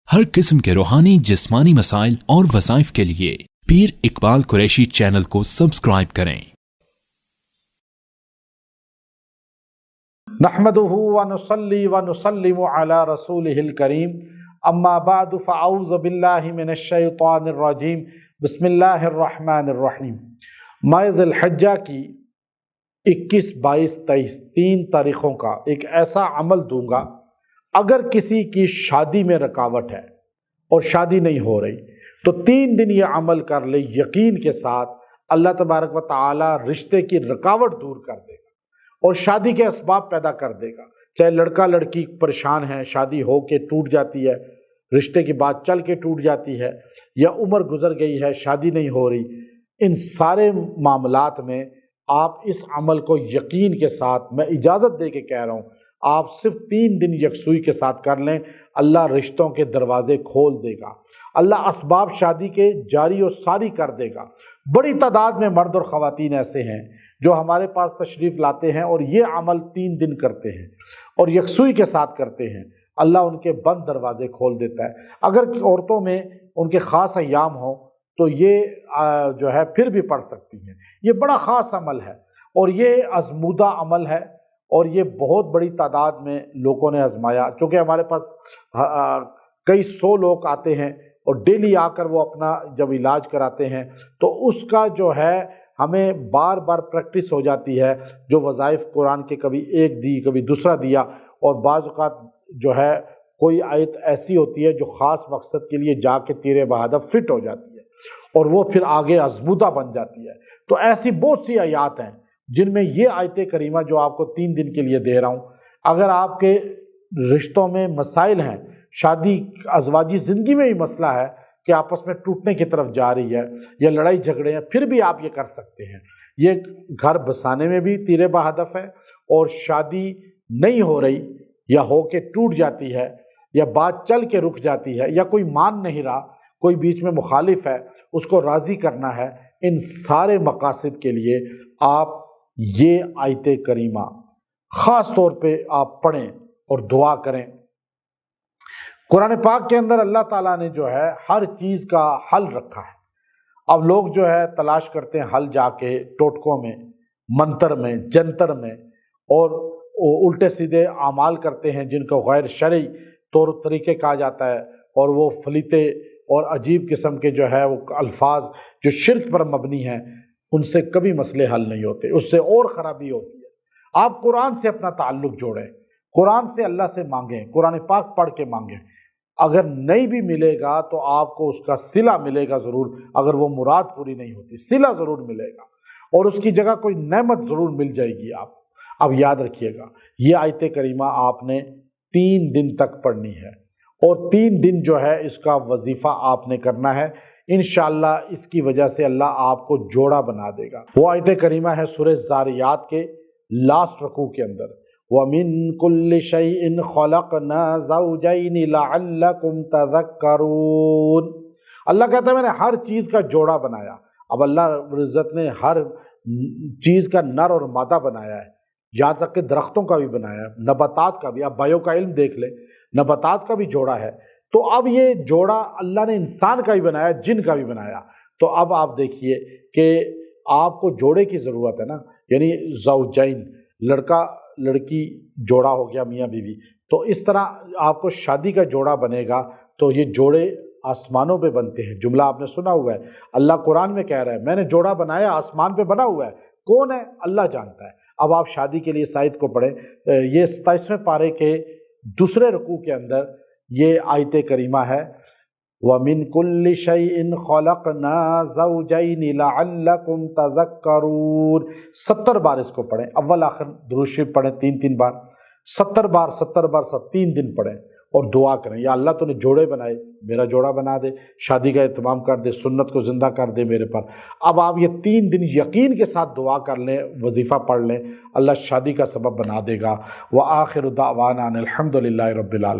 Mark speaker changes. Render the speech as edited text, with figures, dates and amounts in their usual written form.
Speaker 1: हर किस्म के रूहानी जिस्मानी मसाइल और वज़ाइफ के लिए पीर इकबाल कुरैशी चैनल को सब्सक्राइब करें।
Speaker 2: नहमदुहु व नुसल्ली व नुसल्लिमु अला रसूलिहिल करीम, अम्मा बअदु फ़अऊज़ु बिल्लाहि मिनश शैतानिर रजीम, बिस्मिल्लाहिर रहमानिर रहीम। माह ज़िलहिज्जा की 21, 22, 23 3 तारीख़ों का एक ऐसा अमल दूंगा, अगर किसी की शादी में रुकावट है और शादी नहीं हो रही तो 3 दिन ये अमल कर ले, यकीन के साथ अल्लाह तबारक व तआला रिश्ते की रुकावट दूर कर देगा और शादी के असबाब पैदा कर देगा। चाहे लड़का लड़की परेशान है, शादी हो के टूट जाती है, रिश्ते की बात चल के टूट जाती है, या उम्र गुजर गई है, शादी नहीं हो रही, इन सारे मामलात में आप इस अमल को यकीन के साथ, मैं इजाज़त दे के कह रहा हूँ, आप सिर्फ 3 दिन यकसुई के साथ कर लें, अल्लाह रिश्तों के दरवाज़े खोल देगा, अल्लाह असबाब शादी के जारी और सारी कर देगा। बड़ी तादाद में मर्द और ख़वातीन ऐसे हैं जो हमारे पास तशरीफ़ लाते हैं और ये अमल 3 दिन करते हैं और यकसुई के साथ करते हैं, अल्लाह उनके बंद दरवाज़े खोल देता है। अगर औरतों में उनके ख़ास अय्याम हो तो ये जो है फिर भी पढ़ सकती हैं। ये बड़ा ख़ास अमल है और ये आज़मूदा अमल है और ये बहुत बड़ी तादाद में लोगों ने आजमाया। चूँकि हमारे पास कई 100 लोग आते हैं और डेली आकर वो अपना जब इलाज कराते हैं तो उसका जो है हमें बार बार प्रैक्टिस हो जाती है। जो वज़ाइफ कुरान के कभी एक दी, कभी दूसरा दिया, और बाज़ औक़ात जो है कोई आयत ऐसी होती है जो ख़ास मकसद के लिए जाके तीरे बहादुर फिट हो जाती है और वो फिर आगे आज़मूदा बन जाती है। तो ऐसी बहुत सी आयात हैं जिनमें ये आयत करीमा जो आपको 3 दिन के लिए दे रहा हूँ, अगर आपके रिश्तों में मसाइल हैं, शादी अज़वाजी ज़िंदगी में ही मसला है कि आपस में टूटने की तरफ जा रही है या लड़ाई झगड़े हैं, फिर भी आप ये कर सकते हैं। ये घर बसाने में भी तीरे बहादुर है और शादी नहीं हो रही या हो के टूट जाती है या बात चल के रुक जाती है या कोई मान नहीं रहा, कोई बीच में मुखालिफ है, उसको राज़ी करना है, इन सारे मकासद के लिए आप ये आयत करीमा ख़ास तौर पे आप पढ़ें और दुआ करें। कुरान पाक के अंदर अल्लाह ताला ने जो है हर चीज़ का हल रखा है। अब लोग जो है तलाश करते हैं हल जाके टोटकों में, मंतर में, जंतर में, और उल्टे सीधे आमाल करते हैं जिनको गैर शरई तौर तरीके कहा जाता है, और वो फलीते और अजीब किस्म के जो है वो अल्फाज जो शिर्क पर मबनी हैं, उनसे कभी मसले हल नहीं होते, उससे और ख़राबी होती है। आप कुरान से अपना ताल्लुक़ जोड़ें, कुरान से अल्लाह से मांगें, कुरान पाक पढ़ के मांगें। अगर नहीं भी मिलेगा तो आपको उसका सिला मिलेगा ज़रूर, अगर वो मुराद पूरी नहीं होती सिला ज़रूर मिलेगा और उसकी जगह कोई नेमत ज़रूर मिल जाएगी आपको। अब याद रखिएगा, ये आयत करीमा आपने 3 दिन तक पढ़नी है और 3 दिन जो है इसका वजीफ़ा आपने करना है। इंशाअल्लाह इसकी वजह से अल्लाह आपको जोड़ा बना देगा। वो आयत करीमा है सूरह ज़ारियात के लास्ट रकू के अंदर, वमिन कुल्लि शैइन खलक़ना ज़ौजैनि लअल्लकुम तज़क्करून। अल्लाह कहता है मैंने हर चीज़ का जोड़ा बनाया। अब अल्लाह रब्बुल इज़्ज़त ने हर चीज़ का नर और मादा बनाया है, यहाँ तक कि दरख्तों का भी बनाया है, नबातात का भी। आप बायो का इल्म देख ले, नबातात का भी जोड़ा है। तो अब ये जोड़ा अल्लाह ने इंसान का भी बनाया, जिन का भी बनाया। तो अब आप देखिए कि आपको जोड़े की ज़रूरत है ना, यानी ज़ौजैन, लड़का लड़की जोड़ा हो गया, मियाँ बीवी। तो इस तरह आपको शादी का जोड़ा बनेगा। तो ये जोड़े आसमानों पे बनते हैं, जुमला आपने सुना हुआ है। अल्लाह कुरान में कह रहा है मैंने जोड़ा बनाया, आसमान पे बना हुआ है। कौन है? अल्लाह जानता है। अब आप शादी के लिए इस आयत को पढ़ें। ये 27वें पारे के दूसरे रुकू के अंदर ये आयत करीमा है, वमिन कुल्लि शैइन खलक़ना ज़ौजैनि लअल्लकुम तज़क्करून। 70 बार इसको पढ़ें, अव्वल आखिर दुरूद शरीफ पढ़ें 3-3 बार, 70 बार 3 दिन पढ़ें और दुआ करें, या अल्लाह तूने जोड़े बनाए, मेरा जोड़ा बना दे, शादी का एहतमाम कर दे, सुन्नत को ज़िंदा कर दे मेरे पर। अब आप ये 3 दिन यकीन के साथ दुआ कर लें, वजीफ़ा पढ़ लें, अल्लाह शादी का सबब बना देगा। व आखिर दावाना अनिल हम्दुलिल्लाहि रब्बिल आलमीन।